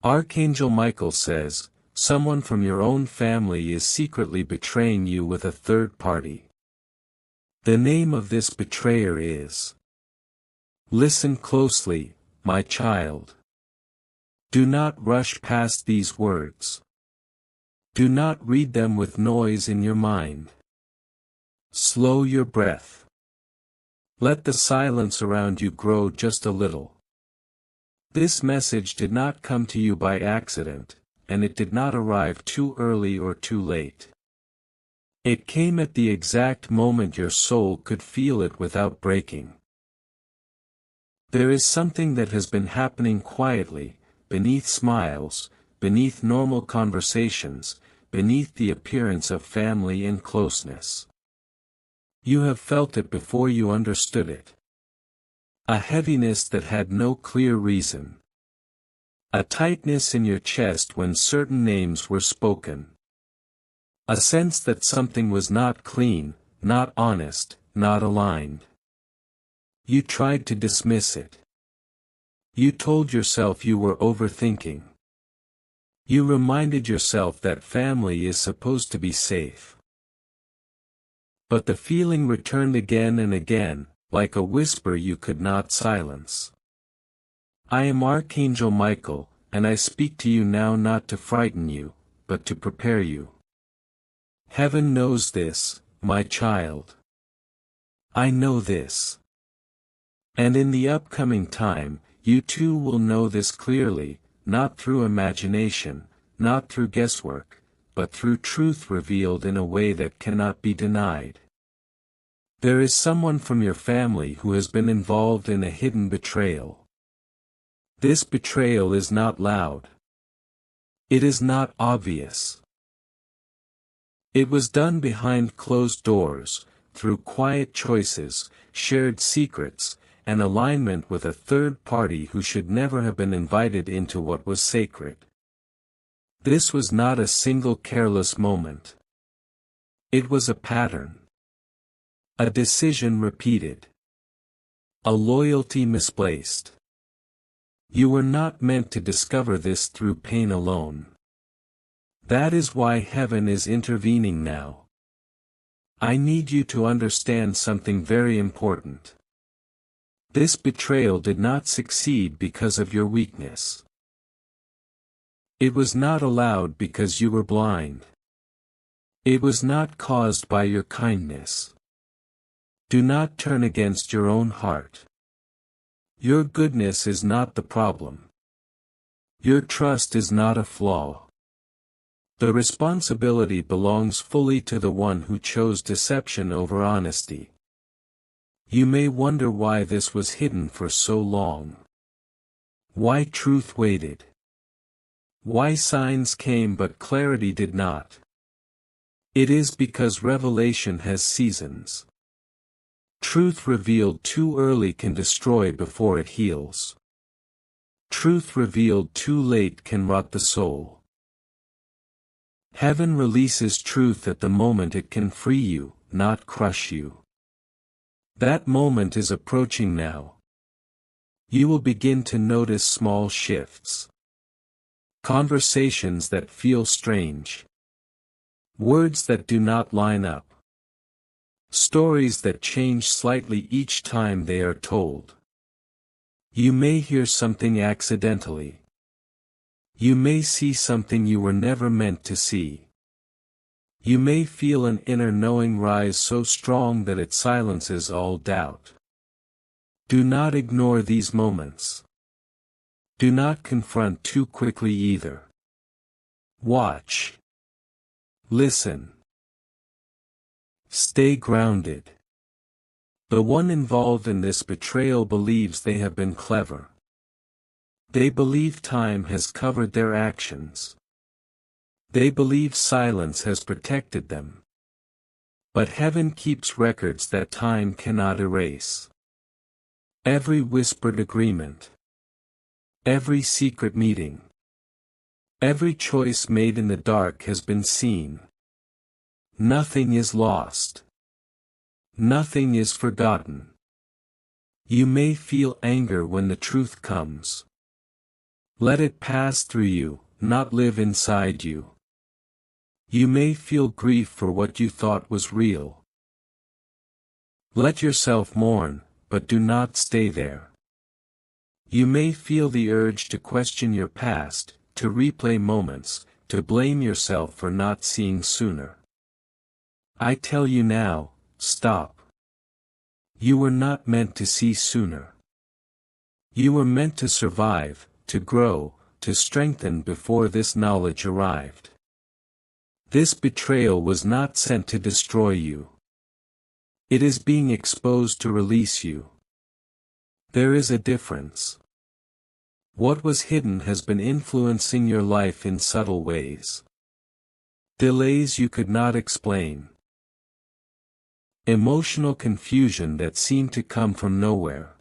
Archangel Michael says, someone from your own family is secretly betraying you with a third party. The name of this betrayer is. Listen closely, my child. Do not rush past these words. Do not read them with noise in your mind. Slow your breath. Let the silence around you grow just a little. This message did not come to you by accident, and it did not arrive too early or too late. It came at the exact moment your soul could feel it without breaking. There is something that has been happening quietly, beneath smiles, beneath normal conversations, beneath the appearance of family and closeness. You have felt it before you understood it. A heaviness that had no clear reason. A tightness in your chest when certain names were spoken. A sense that something was not clean, not honest, not aligned. You tried to dismiss it. You told yourself you were overthinking. You reminded yourself that family is supposed to be safe. But the feeling returned again and again, like a whisper you could not silence. I am Archangel Michael, and I speak to you now not to frighten you, but to prepare you. Heaven knows this, my child. I know this. And in the upcoming time, you too will know this clearly, not through imagination, not through guesswork, but through truth revealed in a way that cannot be denied. There is someone from your family who has been involved in a hidden betrayal. This betrayal is not loud. It is not obvious. It was done behind closed doors, through quiet choices, shared secrets, and alignment with a third party who should never have been invited into what was sacred. This was not a single careless moment. It was a pattern. A decision repeated. A loyalty misplaced. You were not meant to discover this through pain alone. That is why heaven is intervening now. I need you to understand something very important. This betrayal did not succeed because of your weakness. It was not allowed because you were blind. It was not caused by your kindness. Do not turn against your own heart. Your goodness is not the problem. Your trust is not a flaw. The responsibility belongs fully to the one who chose deception over honesty. You may wonder why this was hidden for so long. Why truth waited. Why signs came but clarity did not. It is because revelation has seasons. Truth revealed too early can destroy before it heals. Truth revealed too late can rot the soul. Heaven releases truth at the moment it can free you, not crush you. That moment is approaching now. You will begin to notice small shifts. Conversations that feel strange. Words that do not line up. Stories that change slightly each time they are told. You may hear something accidentally. You may see something you were never meant to see. You may feel an inner knowing rise so strong that it silences all doubt. Do not ignore these moments. Do not confront too quickly either. Watch. Listen. Stay grounded. The one involved in this betrayal believes they have been clever. They believe time has covered their actions. They believe silence has protected them. But heaven keeps records that time cannot erase. Every whispered agreement. Every secret meeting. Every choice made in the dark has been seen. Nothing is lost. Nothing is forgotten. You may feel anger when the truth comes. Let it pass through you, not live inside you. You may feel grief for what you thought was real. Let yourself mourn, but do not stay there. You may feel the urge to question your past, to replay moments, to blame yourself for not seeing sooner. I tell you now, stop. You were not meant to see sooner. You were meant to survive, to grow, to strengthen before this knowledge arrived. This betrayal was not sent to destroy you. It is being exposed to release you. There is a difference. What was hidden has been influencing your life in subtle ways. Delays you could not explain. Emotional confusion that seemed to come from nowhere.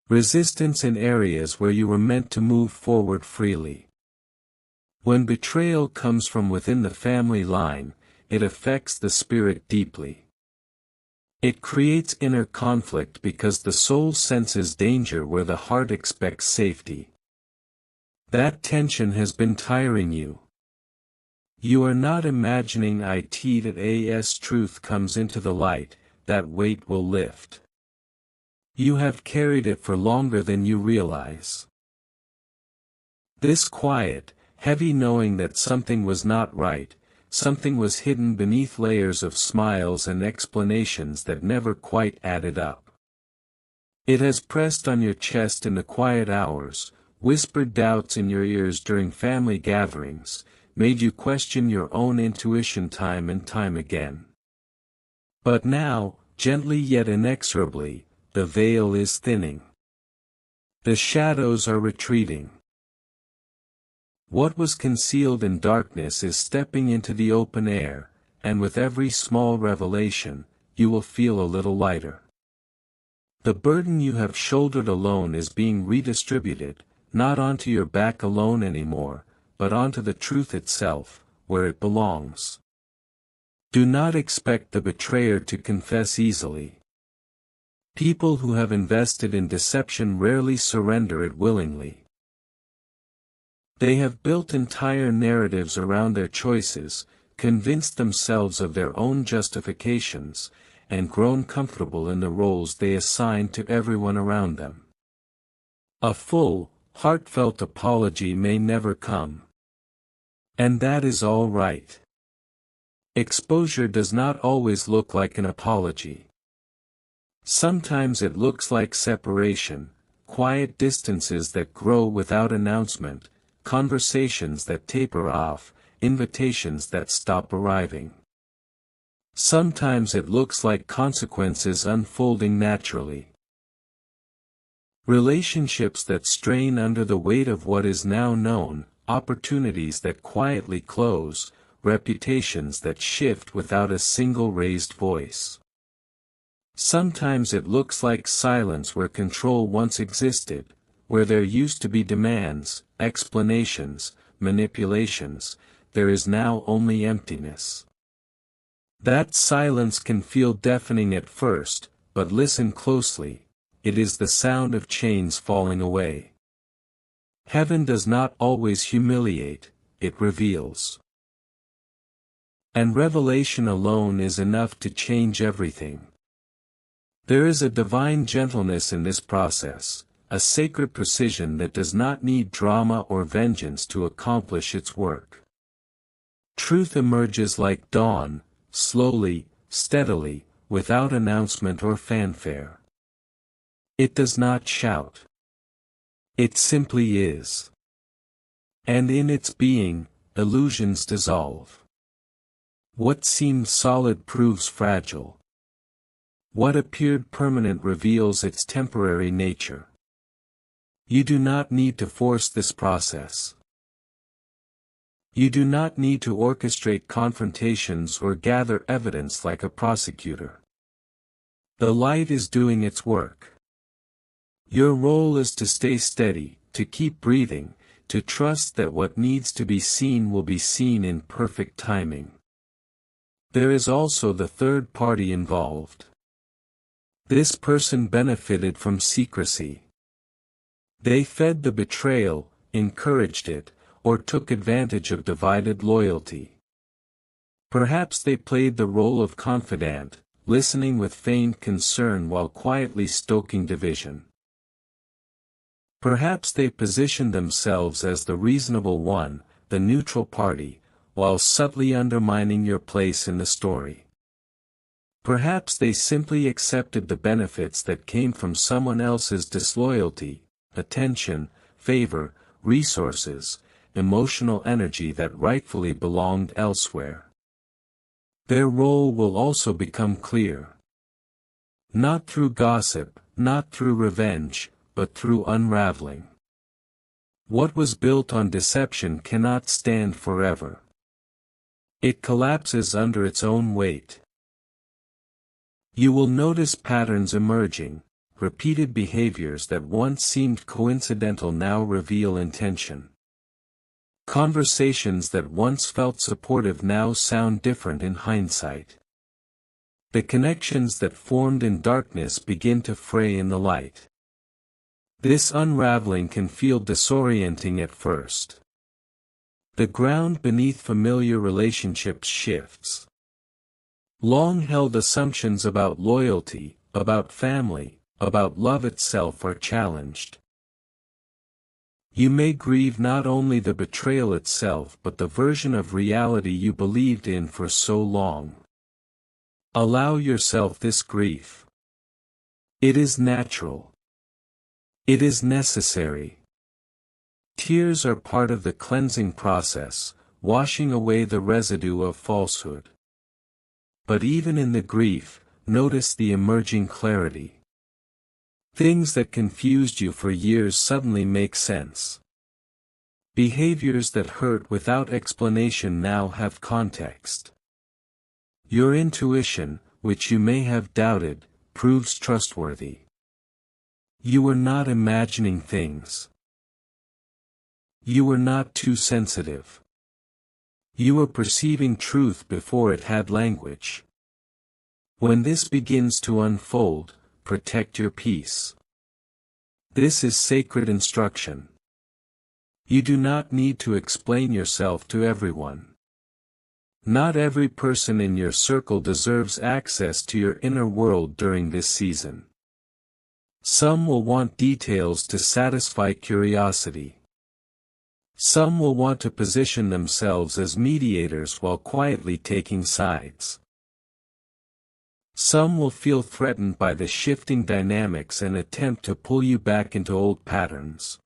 Resistance in areas where you were meant to move forward freely. When betrayal comes from within the family line, it affects the spirit deeply. It creates inner conflict because the soul senses danger where the heart expects safety. That tension has been tiring you. You are not imagining it that as truth comes into the light, that weight will lift. You have carried it for longer than you realize. This quiet, heavy knowing that something was not right, something was hidden beneath layers of smiles and explanations that never quite added up. It has pressed on your chest in the quiet hours, whispered doubts in your ears during family gatherings, made you question your own intuition time and time again. But now, gently yet inexorably, the veil is thinning. The shadows are retreating. What was concealed in darkness is stepping into the open air, and with every small revelation, you will feel a little lighter. The burden you have shouldered alone is being redistributed, not onto your back alone anymore, but onto the truth itself, where it belongs. Do not expect the betrayer to confess easily. People who have invested in deception rarely surrender it willingly. They have built entire narratives around their choices, convinced themselves of their own justifications, and grown comfortable in the roles they assign to everyone around them. A full, heartfelt apology may never come. And that is all right. Exposure does not always look like an apology. Sometimes it looks like separation, quiet distances that grow without announcement, conversations that taper off, invitations that stop arriving. Sometimes it looks like consequences unfolding naturally. Relationships that strain under the weight of what is now known, opportunities that quietly close, reputations that shift without a single raised voice. Sometimes it looks like silence where control once existed, where there used to be demands, explanations, manipulations, there is now only emptiness. That silence can feel deafening at first, but listen closely, it is the sound of chains falling away. Heaven does not always humiliate, it reveals. And revelation alone is enough to change everything. There is a divine gentleness in this process, a sacred precision that does not need drama or vengeance to accomplish its work. Truth emerges like dawn, slowly, steadily, without announcement or fanfare. It does not shout. It simply is. And in its being, illusions dissolve. What seemed solid proves fragile. What appeared permanent reveals its temporary nature. You do not need to force this process. You do not need to orchestrate confrontations or gather evidence like a prosecutor. The light is doing its work. Your role is to stay steady, to keep breathing, to trust that what needs to be seen will be seen in perfect timing. There is also the third party involved. This person benefited from secrecy. They fed the betrayal, encouraged it, or took advantage of divided loyalty. Perhaps they played the role of confidant, listening with feigned concern while quietly stoking division. Perhaps they positioned themselves as the reasonable one, the neutral party, while subtly undermining your place in the story. Perhaps they simply accepted the benefits that came from someone else's disloyalty, attention, favor, resources, emotional energy that rightfully belonged elsewhere. Their role will also become clear. Not through gossip, not through revenge, but through unraveling. What was built on deception cannot stand forever. It collapses under its own weight. You will notice patterns emerging, repeated behaviors that once seemed coincidental now reveal intention. Conversations that once felt supportive now sound different in hindsight. The connections that formed in darkness begin to fray in the light. This unraveling can feel disorienting at first. The ground beneath familiar relationships shifts. Long-held assumptions about loyalty, about family, about love itself are challenged. You may grieve not only the betrayal itself but the version of reality you believed in for so long. Allow yourself this grief. It is natural. It is necessary. Tears are part of the cleansing process, washing away the residue of falsehood. But even in the grief, notice the emerging clarity. Things that confused you for years suddenly make sense. Behaviors that hurt without explanation now have context. Your intuition, which you may have doubted, proves trustworthy. You were not imagining things. You were not too sensitive. You were perceiving truth before it had language. When this begins to unfold, protect your peace. This is sacred instruction. You do not need to explain yourself to everyone. Not every person in your circle deserves access to your inner world during this season. Some will want details to satisfy curiosity. Some will want to position themselves as mediators while quietly taking sides. Some will feel threatened by the shifting dynamics and attempt to pull you back into old patterns.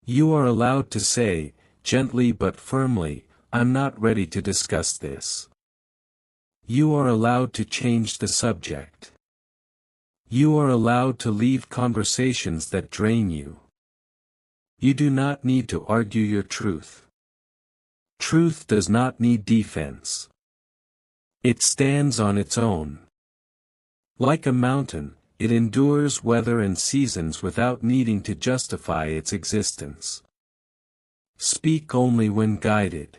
You are allowed to say, gently but firmly, "I'm not ready to discuss this." You are allowed to change the subject. You are allowed to leave conversations that drain you. You do not need to argue your truth. Truth does not need defense. It stands on its own. Like a mountain, it endures weather and seasons without needing to justify its existence. Speak only when guided.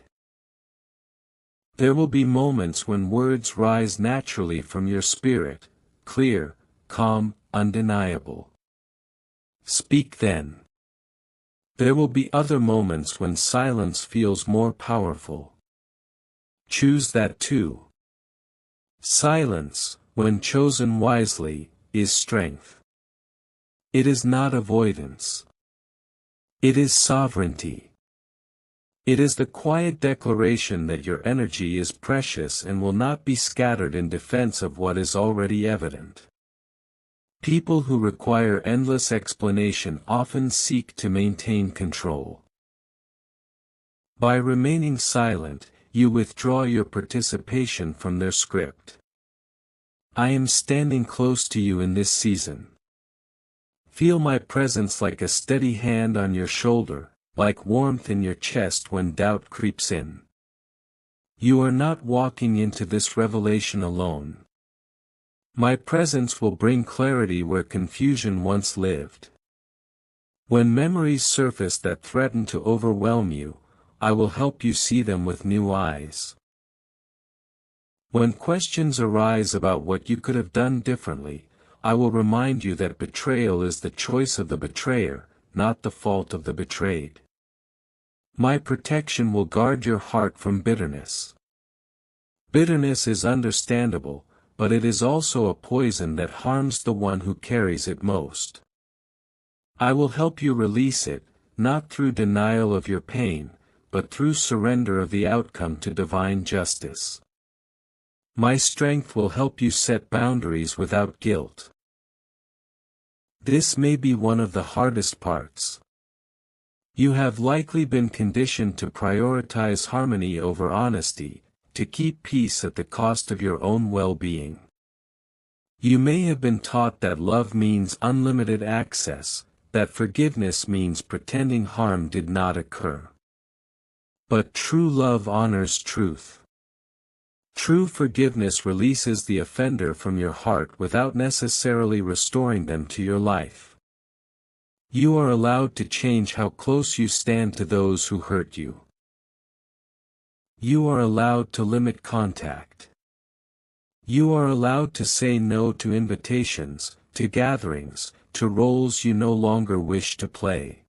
There will be moments when words rise naturally from your spirit, clear, calm, undeniable. Speak then. There will be other moments when silence feels more powerful. Choose that too. Silence, when chosen wisely, is strength. It is not avoidance. It is sovereignty. It is the quiet declaration that your energy is precious and will not be scattered in defense of what is already evident. People who require endless explanation often seek to maintain control. By remaining silent, you withdraw your participation from their script. I am standing close to you in this season. Feel my presence like a steady hand on your shoulder, like warmth in your chest when doubt creeps in. You are not walking into this revelation alone. My presence will bring clarity where confusion once lived. When memories surface that threaten to overwhelm you, I will help you see them with new eyes. When questions arise about what you could have done differently, I will remind you that betrayal is the choice of the betrayer, not the fault of the betrayed. My protection will guard your heart from bitterness. Bitterness is understandable, but it is also a poison that harms the one who carries it most. I will help you release it, not through denial of your pain, but through surrender of the outcome to divine justice. My strength will help you set boundaries without guilt. This may be one of the hardest parts. You have likely been conditioned to prioritize harmony over honesty, to keep peace at the cost of your own well-being. You may have been taught that love means unlimited access, that forgiveness means pretending harm did not occur. But true love honors truth. True forgiveness releases the offender from your heart without necessarily restoring them to your life. You are allowed to change how close you stand to those who hurt you. You are allowed to limit contact. You are allowed to say no to invitations, to gatherings, to roles you no longer wish to play.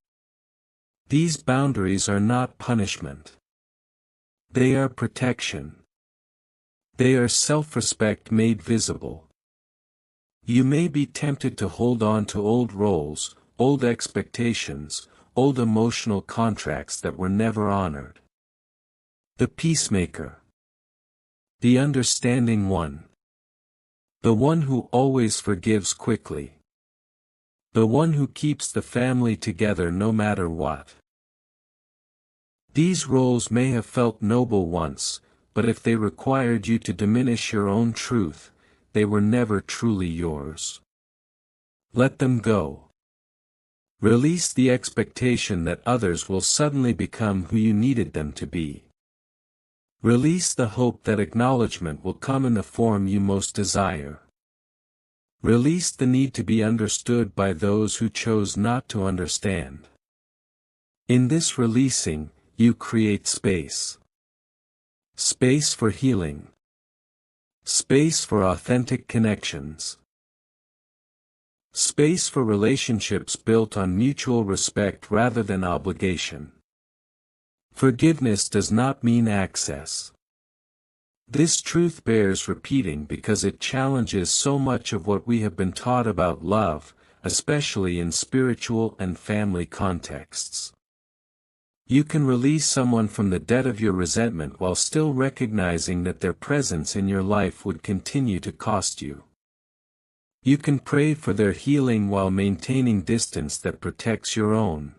These boundaries are not punishment. They are protection. They are self-respect made visible. You may be tempted to hold on to old roles, old expectations, old emotional contracts that were never honored. The peacemaker. The understanding one. The one who always forgives quickly. The one who keeps the family together no matter what. These roles may have felt noble once, but if they required you to diminish your own truth, they were never truly yours. Let them go. Release the expectation that others will suddenly become who you needed them to be. Release the hope that acknowledgement will come in the form you most desire. Release the need to be understood by those who chose not to understand. In this releasing, you create space. Space for healing. Space for authentic connections. Space for relationships built on mutual respect rather than obligation. Forgiveness does not mean access. This truth bears repeating because it challenges so much of what we have been taught about love, especially in spiritual and family contexts. You can release someone from the debt of your resentment while still recognizing that their presence in your life would continue to cost you. You can pray for their healing while maintaining distance that protects your own.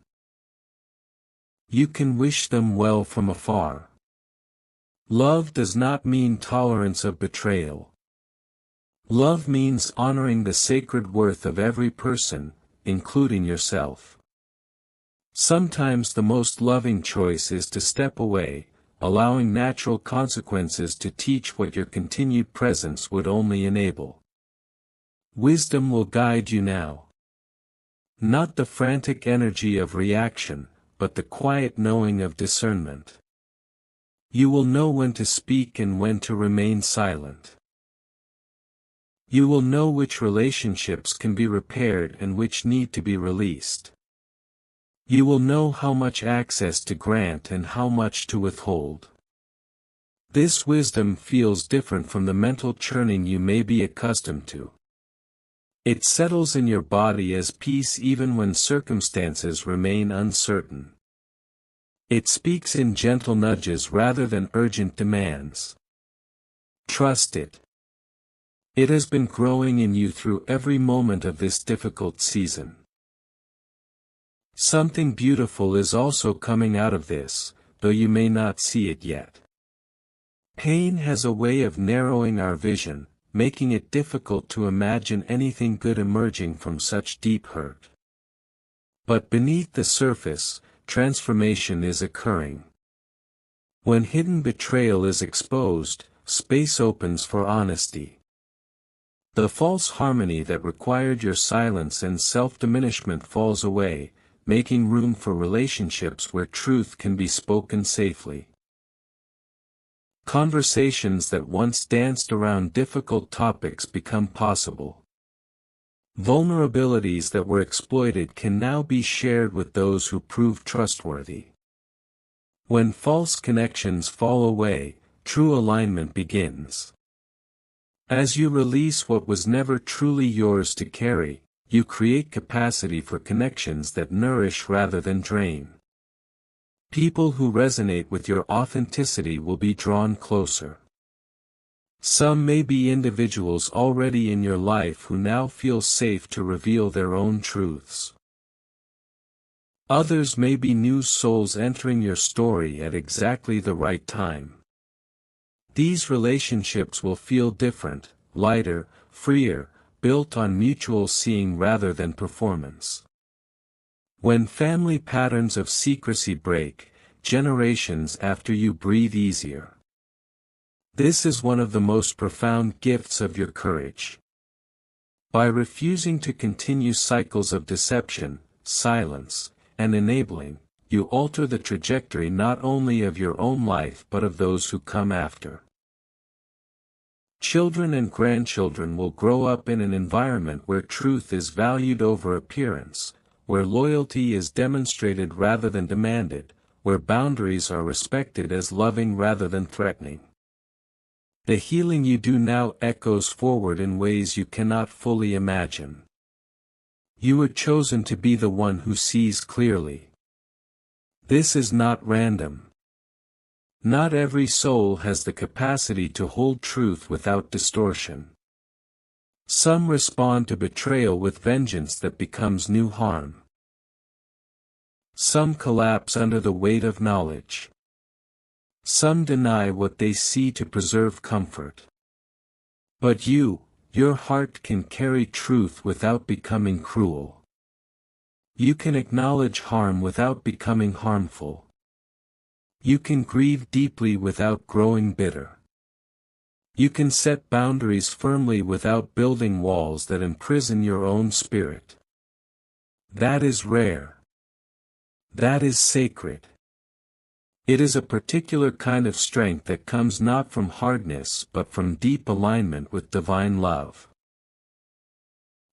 You can wish them well from afar. Love does not mean tolerance of betrayal. Love means honoring the sacred worth of every person, including yourself. Sometimes the most loving choice is to step away, allowing natural consequences to teach what your continued presence would only enable. Wisdom will guide you now. Not the frantic energy of reaction, but the quiet knowing of discernment. You will know when to speak and when to remain silent. You will know which relationships can be repaired and which need to be released. You will know how much access to grant and how much to withhold. This wisdom feels different from the mental churning you may be accustomed to. It settles in your body as peace even when circumstances remain uncertain. It speaks in gentle nudges rather than urgent demands. Trust it. It has been growing in you through every moment of this difficult season. Something beautiful is also coming out of this, though you may not see it yet. Pain has a way of narrowing our vision, making it difficult to imagine anything good emerging from such deep hurt. But beneath the surface, transformation is occurring. When hidden betrayal is exposed, space opens for honesty. The false harmony that required your silence and self-diminishment falls away, making room for relationships where truth can be spoken safely. Conversations that once danced around difficult topics become possible. Vulnerabilities that were exploited can now be shared with those who prove trustworthy. When false connections fall away, true alignment begins. As you release what was never truly yours to carry, you create capacity for connections that nourish rather than drain. People who resonate with your authenticity will be drawn closer. Some may be individuals already in your life who now feel safe to reveal their own truths. Others may be new souls entering your story at exactly the right time. These relationships will feel different, lighter, freer, built on mutual seeing rather than performance. When family patterns of secrecy break, generations after you breathe easier. This is one of the most profound gifts of your courage. By refusing to continue cycles of deception, silence, and enabling, you alter the trajectory not only of your own life but of those who come after. Children and grandchildren will grow up in an environment where truth is valued over appearance, where loyalty is demonstrated rather than demanded, where boundaries are respected as loving rather than threatening. The healing you do now echoes forward in ways you cannot fully imagine. You were chosen to be the one who sees clearly. This is not random. Not every soul has the capacity to hold truth without distortion. Some respond to betrayal with vengeance that becomes new harm. Some collapse under the weight of knowledge. Some deny what they see to preserve comfort. But your heart can carry truth without becoming cruel. You can acknowledge harm without becoming harmful. You can grieve deeply without growing bitter. You can set boundaries firmly without building walls that imprison your own spirit. That is rare. That is sacred. It is a particular kind of strength that comes not from hardness but from deep alignment with divine love.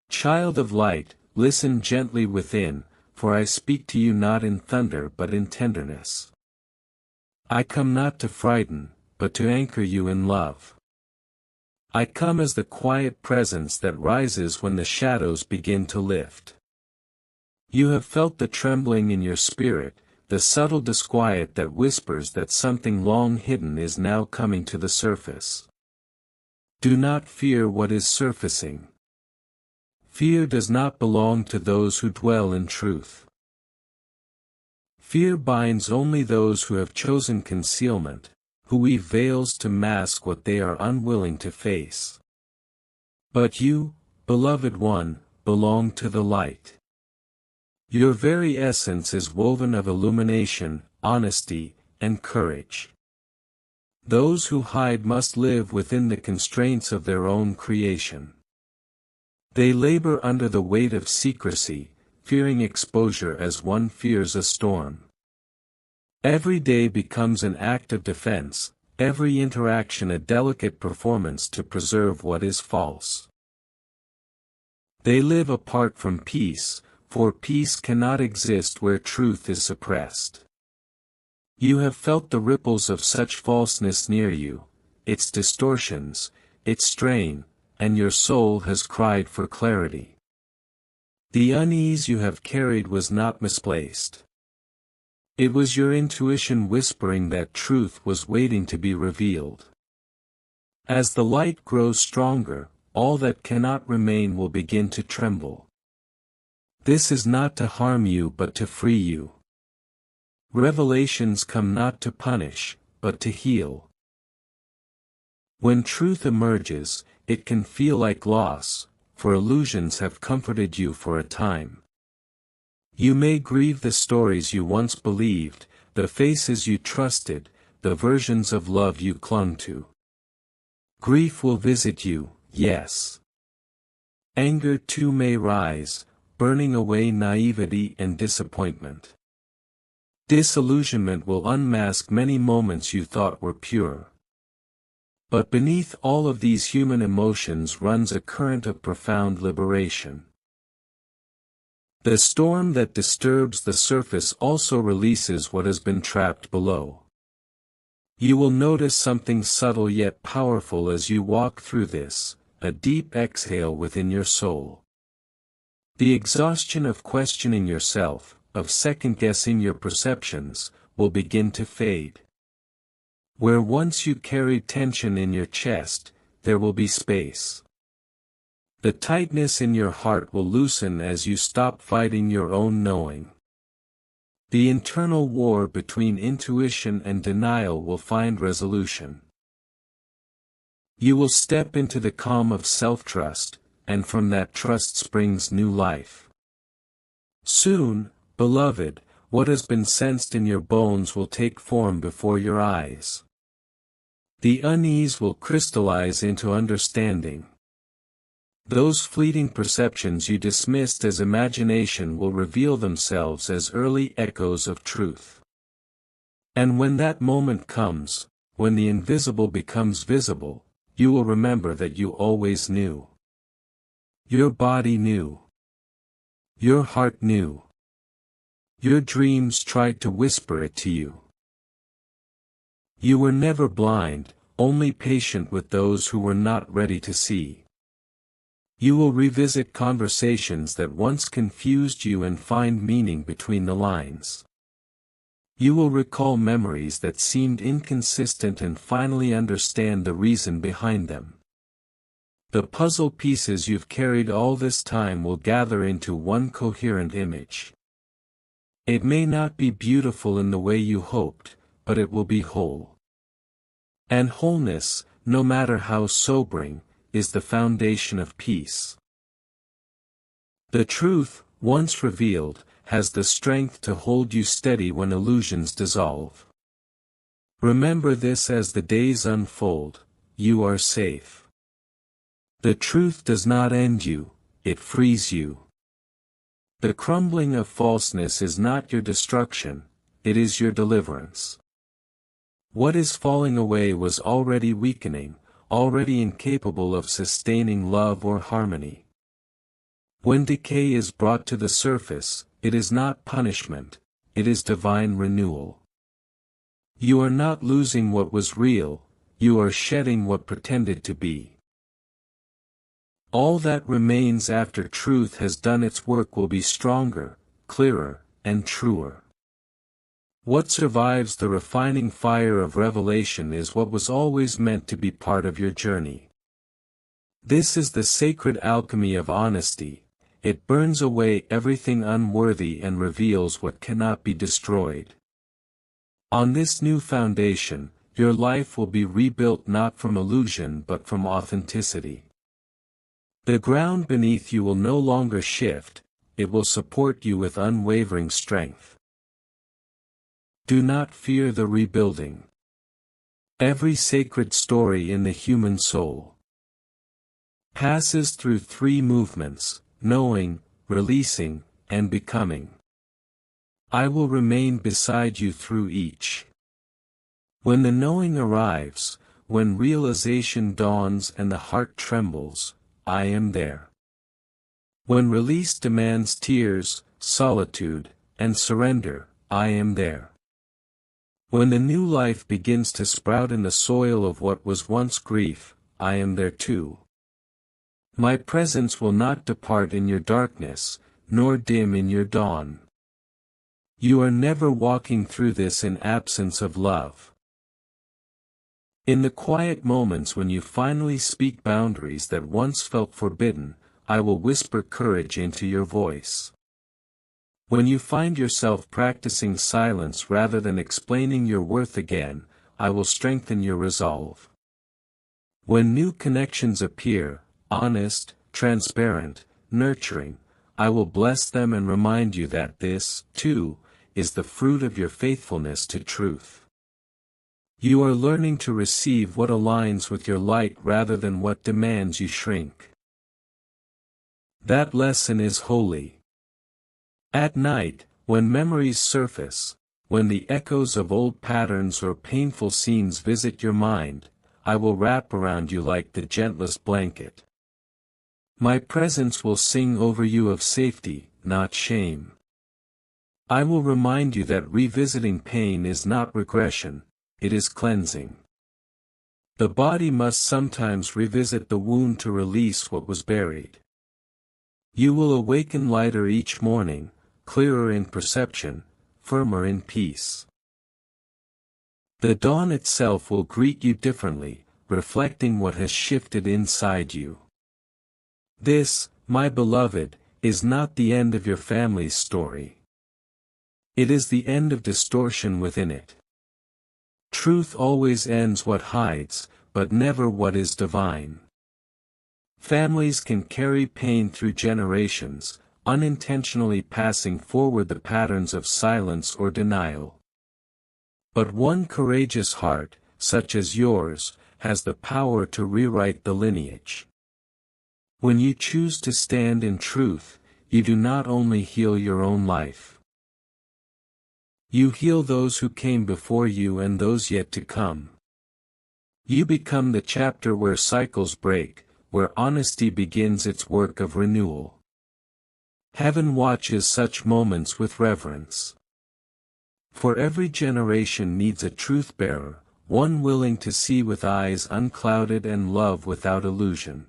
Child of light, listen gently within, for I speak to you not in thunder but in tenderness. I come not to frighten, but to anchor you in love. I come as the quiet presence that rises when the shadows begin to lift. You have felt the trembling in your spirit, the subtle disquiet that whispers that something long hidden is now coming to the surface. Do not fear what is surfacing. Fear does not belong to those who dwell in truth. Fear binds only those who have chosen concealment, who weave veils to mask what they are unwilling to face. But you, beloved one, belong to the light. Your very essence is woven of illumination, honesty, and courage. Those who hide must live within the constraints of their own creation. They labor under the weight of secrecy, fearing exposure as one fears a storm. Every day becomes an act of defense, every interaction a delicate performance to preserve what is false. They live apart from peace, for peace cannot exist where truth is suppressed. You have felt the ripples of such falseness near you, its distortions, its strain, and your soul has cried for clarity. The unease you have carried was not misplaced. It was your intuition whispering that truth was waiting to be revealed. As the light grows stronger, all that cannot remain will begin to tremble. This is not to harm you but to free you. Revelations come not to punish, but to heal. When truth emerges, it can feel like loss, for illusions have comforted you for a time. You may grieve the stories you once believed, the faces you trusted, the versions of love you clung to. Grief will visit you, yes. Anger too may rise, burning away naivety and disappointment. Disillusionment will unmask many moments you thought were pure. But beneath all of these human emotions runs a current of profound liberation. The storm that disturbs the surface also releases what has been trapped below. You will notice something subtle yet powerful as you walk through this, a deep exhale within your soul. The exhaustion of questioning yourself, of second-guessing your perceptions, will begin to fade. Where once you carried tension in your chest, there will be space. The tightness in your heart will loosen as you stop fighting your own knowing. The internal war between intuition and denial will find resolution. You will step into the calm of self-trust, and from that trust springs new life. Soon, beloved, what has been sensed in your bones will take form before your eyes. The unease will crystallize into understanding. Those fleeting perceptions you dismissed as imagination will reveal themselves as early echoes of truth. And when that moment comes, when the invisible becomes visible, you will remember that you always knew. Your body knew. Your heart knew. Your dreams tried to whisper it to you. You were never blind, only patient with those who were not ready to see. You will revisit conversations that once confused you and find meaning between the lines. You will recall memories that seemed inconsistent and finally understand the reason behind them. The puzzle pieces you've carried all this time will gather into one coherent image. It may not be beautiful in the way you hoped, but it will be whole. And wholeness, no matter how sobering, is the foundation of peace. The truth, once revealed, has the strength to hold you steady when illusions dissolve. Remember this as the days unfold, you are safe. The truth does not end you, it frees you. The crumbling of falseness is not your destruction, it is your deliverance. What is falling away was already weakening, already incapable of sustaining love or harmony. When decay is brought to the surface, it is not punishment, it is divine renewal. You are not losing what was real, you are shedding what pretended to be. All that remains after truth has done its work will be stronger, clearer, and truer. What survives the refining fire of revelation is what was always meant to be part of your journey. This is the sacred alchemy of honesty, it burns away everything unworthy and reveals what cannot be destroyed. On this new foundation, your life will be rebuilt not from illusion but from authenticity. The ground beneath you will no longer shift, it will support you with unwavering strength. Do not fear the rebuilding. Every sacred story in the human soul passes through three movements: knowing, releasing, and becoming. I will remain beside you through each. When the knowing arrives, when realization dawns and the heart trembles, I am there. When release demands tears, solitude, and surrender, I am there. When the new life begins to sprout in the soil of what was once grief, I am there too. My presence will not depart in your darkness, nor dim in your dawn. You are never walking through this in absence of love. In the quiet moments when you finally speak boundaries that once felt forbidden, I will whisper courage into your voice. When you find yourself practicing silence rather than explaining your worth again, I will strengthen your resolve. When new connections appear, honest, transparent, nurturing, I will bless them and remind you that this, too, is the fruit of your faithfulness to truth. You are learning to receive what aligns with your light rather than what demands you shrink. That lesson is holy. At night, when memories surface, when the echoes of old patterns or painful scenes visit your mind, I will wrap around you like the gentlest blanket. My presence will sing over you of safety, not shame. I will remind you that revisiting pain is not regression, it is cleansing. The body must sometimes revisit the wound to release what was buried. You will awaken lighter each morning, clearer in perception, firmer in peace. The dawn itself will greet you differently, reflecting what has shifted inside you. This, my beloved, is not the end of your family's story. It is the end of distortion within it. Truth always ends what hides, but never what is divine. Families can carry pain through generations, unintentionally passing forward the patterns of silence or denial. But one courageous heart, such as yours, has the power to rewrite the lineage. When you choose to stand in truth, you do not only heal your own life. You heal those who came before you and those yet to come. You become the chapter where cycles break, where honesty begins its work of renewal. Heaven watches such moments with reverence. For every generation needs a truth-bearer, one willing to see with eyes unclouded and love without illusion.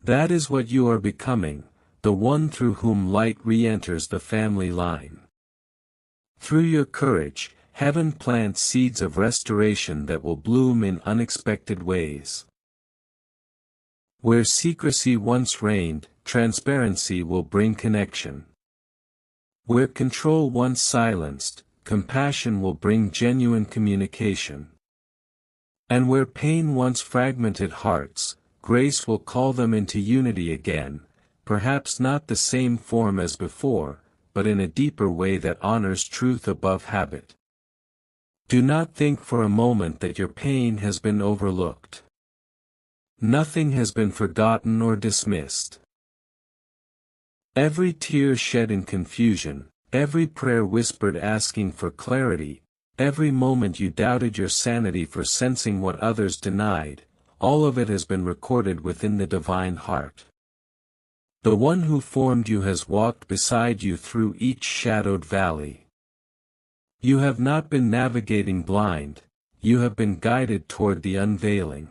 That is what you are becoming, the one through whom light re-enters the family line. Through your courage, heaven plants seeds of restoration that will bloom in unexpected ways. Where secrecy once reigned, transparency will bring connection. Where control once silenced, compassion will bring genuine communication. And where pain once fragmented hearts, grace will call them into unity again, perhaps not the same form as before, but in a deeper way that honors truth above habit. Do not think for a moment that your pain has been overlooked. Nothing has been forgotten or dismissed. Every tear shed in confusion, every prayer whispered asking for clarity, every moment you doubted your sanity for sensing what others denied, all of it has been recorded within the divine heart. The one who formed you has walked beside you through each shadowed valley. You have not been navigating blind, you have been guided toward the unveiling.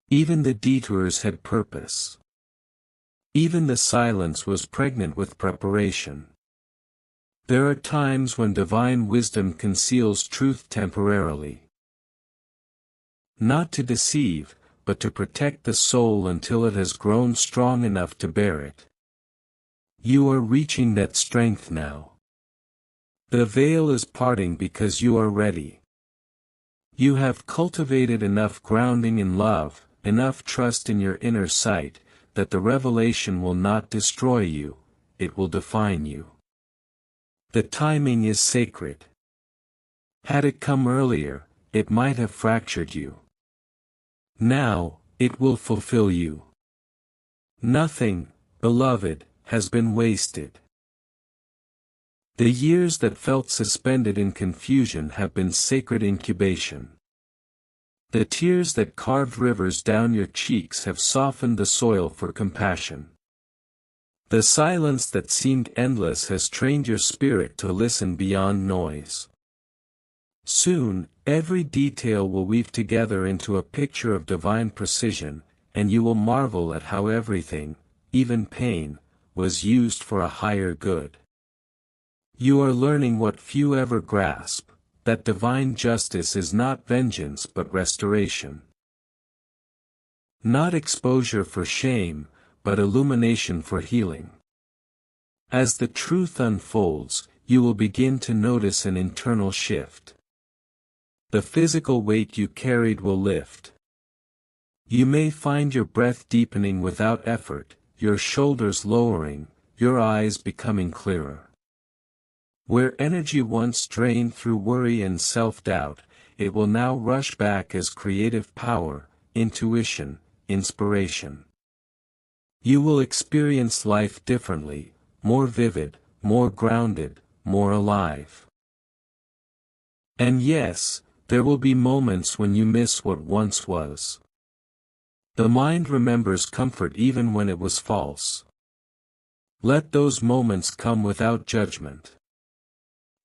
Even the detours had purpose. Even the silence was pregnant with preparation. There are times when divine wisdom conceals truth temporarily. Not to deceive, but to protect the soul until it has grown strong enough to bear it. You are reaching that strength now. The veil is parting because you are ready. You have cultivated enough grounding in love, enough trust in your inner sight, that the revelation will not destroy you, it will define you. The timing is sacred. Had it come earlier, it might have fractured you. Now, it will fulfill you. Nothing, beloved, has been wasted. The years that felt suspended in confusion have been sacred incubation. The tears that carved rivers down your cheeks have softened the soil for compassion. The silence that seemed endless has trained your spirit to listen beyond noise. Soon, every detail will weave together into a picture of divine precision, and you will marvel at how everything, even pain, was used for a higher good. You are learning what few ever grasp, that divine justice is not vengeance but restoration. Not exposure for shame, but illumination for healing. As the truth unfolds, you will begin to notice an internal shift. The physical weight you carried will lift. You may find your breath deepening without effort, your shoulders lowering, your eyes becoming clearer. Where energy once drained through worry and self-doubt, it will now rush back as creative power, intuition, inspiration. You will experience life differently, more vivid, more grounded, more alive. And yes, there will be moments when you miss what once was. The mind remembers comfort even when it was false. Let those moments come without judgment.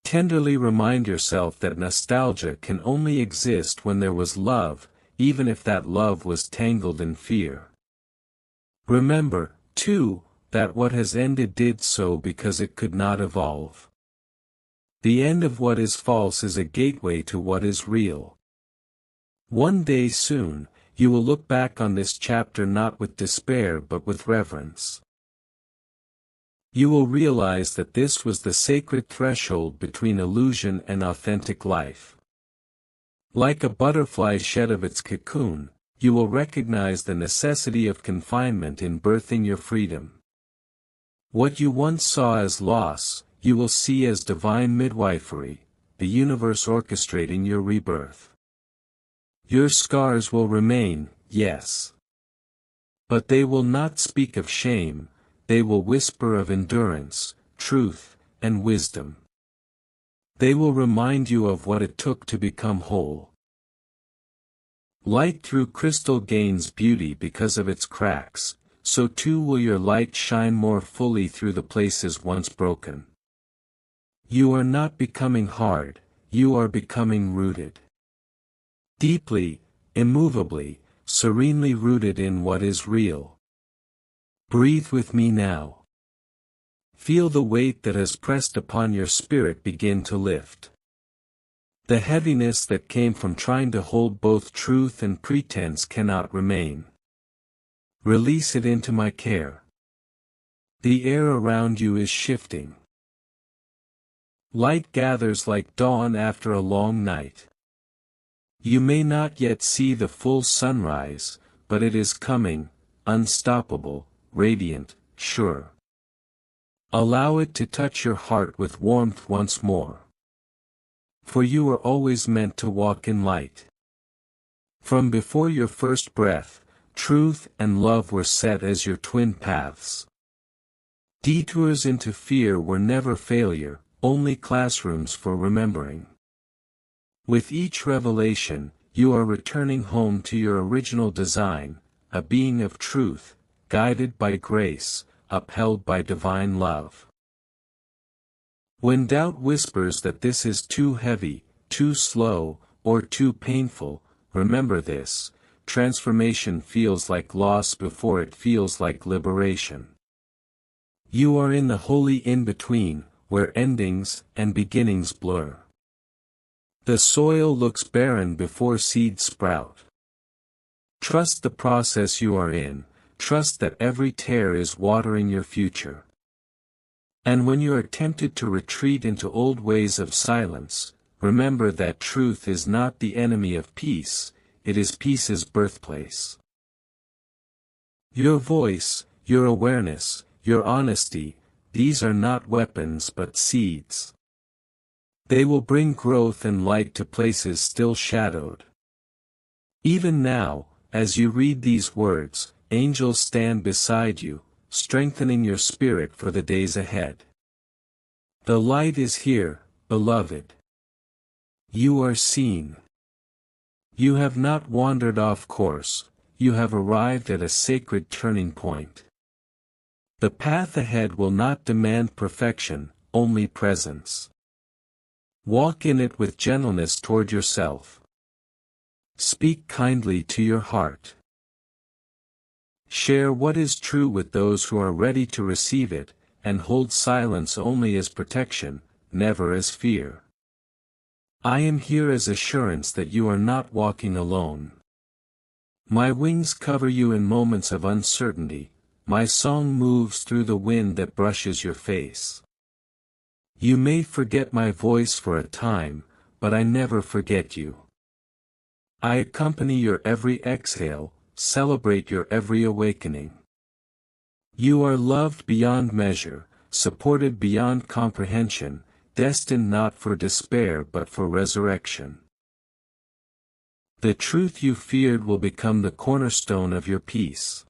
Tenderly remind yourself that nostalgia can only exist when there was love, even if that love was tangled in fear. Remember, too, that what has ended did so because it could not evolve. The end of what is false is a gateway to what is real. One day soon, you will look back on this chapter not with despair but with reverence. You will realize that this was the sacred threshold between illusion and authentic life. Like a butterfly shed of its cocoon, you will recognize the necessity of confinement in birthing your freedom. What you once saw as loss, you will see as divine midwifery, the universe orchestrating your rebirth. Your scars will remain, yes. But they will not speak of shame, they will whisper of endurance, truth, and wisdom. They will remind you of what it took to become whole. Light through crystal gains beauty because of its cracks, so too will your light shine more fully through the places once broken. You are not becoming hard, you are becoming rooted. Deeply, immovably, serenely rooted in what is real. Breathe with me now. Feel the weight that has pressed upon your spirit begin to lift. The heaviness that came from trying to hold both truth and pretense cannot remain. Release it into my care. The air around you is shifting. Light gathers like dawn after a long night. You may not yet see the full sunrise, but it is coming, unstoppable, radiant, sure. Allow it to touch your heart with warmth once more. For you are always meant to walk in light. From before your first breath, truth and love were set as your twin paths. Detours into fear were never failure, only classrooms for remembering. With each revelation, you are returning home to your original design, a being of truth, guided by grace, upheld by divine love. When doubt whispers that this is too heavy, too slow, or too painful, remember this: transformation feels like loss before it feels like liberation. You are in the holy in-between, where endings and beginnings blur. The soil looks barren before seeds sprout. Trust the process you are in, trust that every tear is watering your future. And when you are tempted to retreat into old ways of silence, remember that truth is not the enemy of peace, it is peace's birthplace. Your voice, your awareness, your honesty, these are not weapons but seeds. They will bring growth and light to places still shadowed. Even now, as you read these words, angels stand beside you, strengthening your spirit for the days ahead. The light is here, beloved. You are seen. You have not wandered off course, you have arrived at a sacred turning point. The path ahead will not demand perfection, only presence. Walk in it with gentleness toward yourself. Speak kindly to your heart. Share what is true with those who are ready to receive it, and hold silence only as protection, never as fear. I am here as assurance that you are not walking alone. My wings cover you in moments of uncertainty, my song moves through the wind that brushes your face. You may forget my voice for a time, but I never forget you. I accompany your every exhale, celebrate your every awakening. You are loved beyond measure, supported beyond comprehension, destined not for despair but for resurrection. The truth you feared will become the cornerstone of your peace.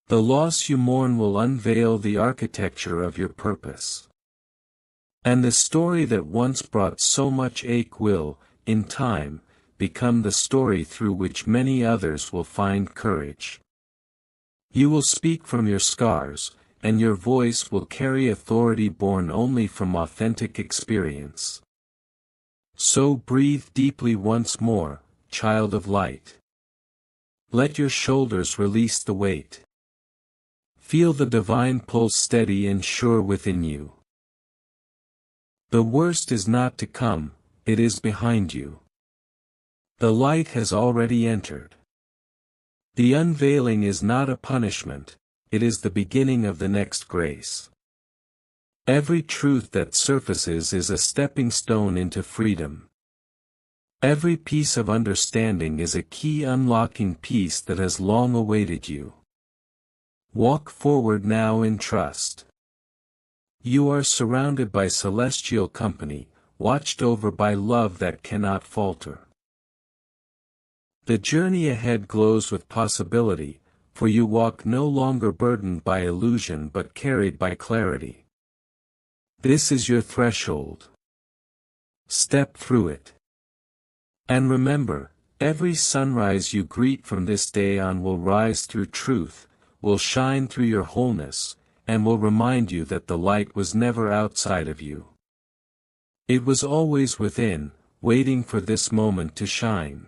The loss you mourn will unveil the architecture of your purpose. And the story that once brought so much ache will, in time, become the story through which many others will find courage. You will speak from your scars, and your voice will carry authority born only from authentic experience. So breathe deeply once more, child of light. Let your shoulders release the weight. Feel the divine pulse steady and sure within you. The worst is not to come, it is behind you. The light has already entered. The unveiling is not a punishment, it is the beginning of the next grace. Every truth that surfaces is a stepping stone into freedom. Every piece of understanding is a key unlocking peace that has long awaited you. Walk forward now in trust. You are surrounded by celestial company, watched over by love that cannot falter. The journey ahead glows with possibility, for you walk no longer burdened by illusion but carried by clarity. This is your threshold. Step through it. And remember, every sunrise you greet from this day on will rise through truth, will shine through your wholeness, and will remind you that the light was never outside of you. It was always within, waiting for this moment to shine.